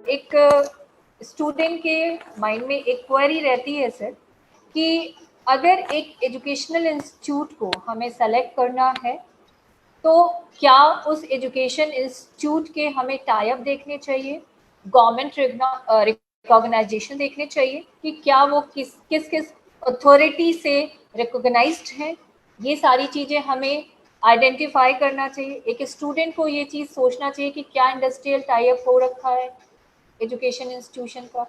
एक स्टूडेंट के माइंड में एक क्वेरी रहती है सर कि अगर एक एजुकेशनल इंस्टीट्यूट को हमें सेलेक्ट करना है तो क्या उस एजुकेशन इंस्टीट्यूट के हमें टाई अप देखने चाहिए, गवर्नमेंट रिकॉग्नाइजेशन देखने चाहिए कि क्या वो किस किस किस अथॉरिटी से रिकॉग्नाइज्ड है, ये सारी चीज़ें हमें आइडेंटिफाई करना चाहिए। एक स्टूडेंट को ये चीज़ सोचना चाहिए कि क्या इंडस्ट्रियल टाई अप हो रखा है एजुकेशन इंस्टीट्यूशन का,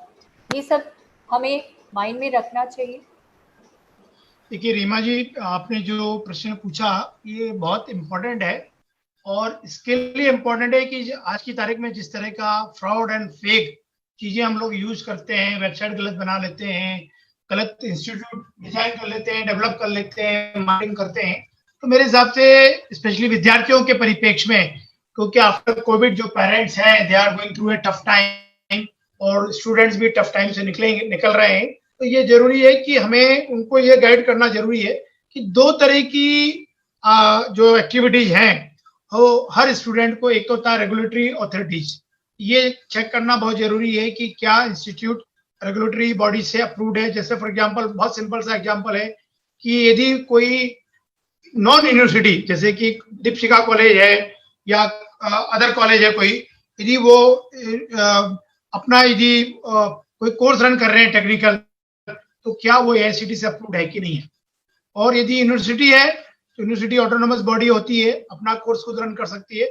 ये सब हमें माइंड में रखना चाहिए। देखिए रीमा जी, आपने जो प्रश्न पूछा ये बहुत इम्पोर्टेंट है और इसके लिए इम्पोर्टेंट है कि आज की तारीख में जिस तरह का फ्रॉड एंड फेक चीजें हम लोग यूज करते हैं, वेबसाइट गलत बना लेते हैं, गलत इंस्टीट्यूट डिजाइन कर लेते हैं, डेवलप कर लेते हैं, मार्केटिंग करते हैं, तो मेरे हिसाब से स्पेशली विद्यार्थियों के परिप्रेक्ष्य में, क्योंकि आफ्टर कोविड जो पेरेंट्स हैं they are going through a tough time और स्टूडेंट्स भी टफ टाइम से निकल रहे हैं, तो ये जरूरी है कि हमें उनको ये गाइड करना जरूरी है कि दो तरह की जो एक्टिविटीज हैं वो हर स्टूडेंट को, एक तो होता है रेगुलेटरी अथॉरिटीज, ये चेक करना बहुत जरूरी है कि क्या इंस्टीट्यूट रेगुलेटरी बॉडी से अप्रूव्ड है। जैसे फॉर एग्जांपल, बहुत सिंपल सा एग्जांपल है कि यदि कोई नॉन यूनिवर्सिटी जैसे कि दीपशिखा कॉलेज है या अदर कॉलेज है कोई, यदि वो अपना यदि कोई कोर्स रन कर रहे हैं टेक्निकल, तो क्या वो एआईसीटी से अप्रूव्ड है कि नहीं है। और यदि यूनिवर्सिटी है तो यूनिवर्सिटी ऑटोनोमस बॉडी होती है, अपना कोर्स खुद रन कर सकती है,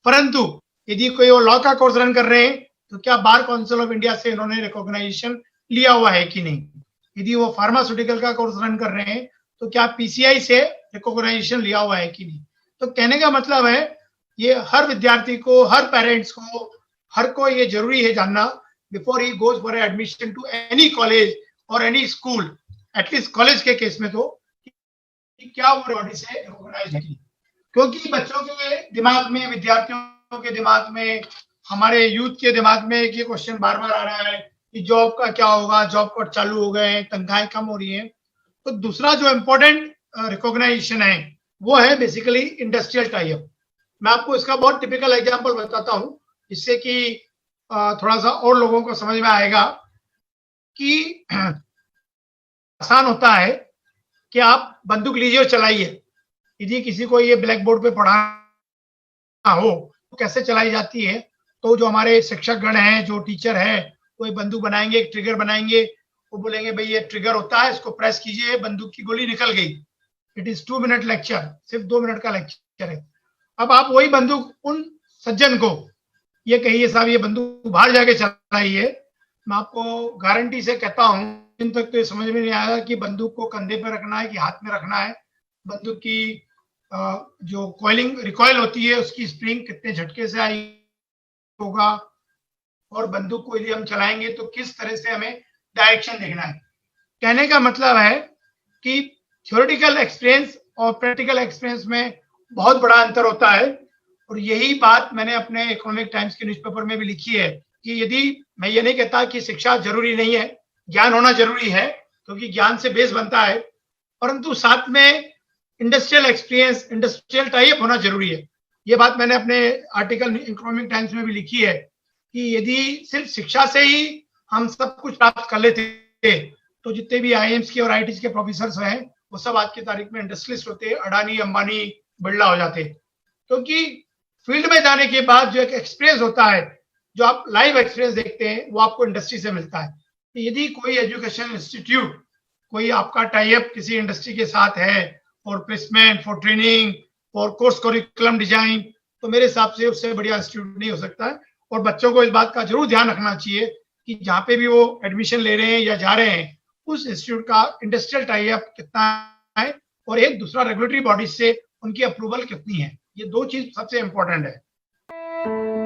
परंतु यदि कोई वो लॉ का कोर्स रन कर रहे हैं तो क्या बार काउंसिल ऑफ इंडिया से इन्होंने रिकॉग्नाइजेशन लिया हुआ है कि नहीं। यदि वो फार्मास्यूटिकल का कोर्स रन कर रहे हैं तो क्या पीसीआई से रिकॉग्नाइजेशन लिया हुआ है कि नहीं। तो कहने का मतलब है ये हर विद्यार्थी को, हर पेरेंट्स को, हर को ये जरूरी है जानना before he goes for admission to any college और एनी स्कूल, एटलीस्ट कॉलेज के केस में, तो क्या वो बॉडी से रिकॉग्नाइज्ड है। क्योंकि बच्चों के दिमाग में, विद्यार्थियों के दिमाग में, हमारे यूथ के दिमाग में ये क्वेश्चन बार बार आ रहा है कि जॉब का क्या होगा, जॉब कट चालू हो गए हैं, तनख्वाहें कम हो रही हैं। तो दूसरा जो इम्पोर्टेंट रिकॉग्नाइजेशन है वो है बेसिकली इंडस्ट्रियल टाई अप। मैं आपको इसका बहुत टिपिकल एग्जांपल बताता हूं जिससे कि थोड़ा सा और लोगों को समझ में आएगा कि आसान होता है कि आप बंदूक लीजिए और चलाइए। यदि किसी को ये ब्लैक बोर्ड पे पढ़ाना हो तो कैसे चलाई जाती है, तो जो हमारे शिक्षक गण हैं, जो टीचर है, वो एक बंदूक बनाएंगे, एक ट्रिगर बनाएंगे, वो बोलेंगे भाई ये ट्रिगर होता है, इसको प्रेस कीजिए, बंदूक की गोली निकल गई। इट इज 2 मिनट लेक्चर, सिर्फ 2 मिनट का लेक्चर है। अब आप वही बंदूक उन सज्जन को ये कहिए साहब ये बंदूक बाहर जाके चलाइए, मैं आपको गारंटी से कहता हूं दिन तक तो ये समझ में नहीं आएगा कि बंदूक को कंधे पे रखना है कि हाथ में रखना है। बंदूक की जो कॉइलिंग रिकॉइल होती है उसकी स्प्रिंग कितने झटके से आई होगा, और बंदूक को यदि हम चलाएंगे तो किस तरह से हमें डायरेक्शन देखना है। कहने का मतलब है कि थ्योरेटिकल एक्सपीरियंस और प्रैक्टिकल एक्सपीरियंस में बहुत बड़ा अंतर होता है। और यही बात मैंने अपने इकोनॉमिक टाइम्स के न्यूज़पेपर में भी लिखी है कि यदि, मैं ये नहीं कहता कि शिक्षा जरूरी नहीं है, ज्ञान होना जरूरी है क्योंकि ज्ञान से बेस बनता है, परंतु साथ में industrial experience, industrial tie up होना जरूरी है। ये बात मैंने अपने आर्टिकल इकोनॉमिक टाइम्स में भी लिखी है कि यदि सिर्फ शिक्षा से ही हम सब कुछ प्राप्त कर लेते तो जितने भी आईएम्स के और आईआईटीज के प्रोफेसर हैं वो सब आज की तारीख में इंडस्ट्रियलिस्ट होते, अडानी, अंबानी, बिरला हो जाते। क्योंकि फील्ड में जाने के बाद जो एक एक्सपीरियंस होता है, जो आप लाइव एक्सपीरियंस देखते हैं, वो आपको इंडस्ट्री से मिलता है। तो यदि कोई एजुकेशन इंस्टीट्यूट, कोई आपका टाई अप किसी इंडस्ट्री के साथ है for placement, for training, for course curriculum design, तो मेरे हिसाब से उससे बढ़िया इंस्टीट्यूट नहीं हो सकता है। और बच्चों को इस बात का जरूर ध्यान रखना चाहिए कि जहाँ पे भी वो एडमिशन ले रहे हैं या जा रहे हैं, उस इंस्टीट्यूट का इंडस्ट्रियल टाई अप कितना है और एक दूसरा रेगुलेटरी बॉडी से उनकी अप्रूवल कितनी है। ये दो चीज सबसे इंपॉर्टेंट है।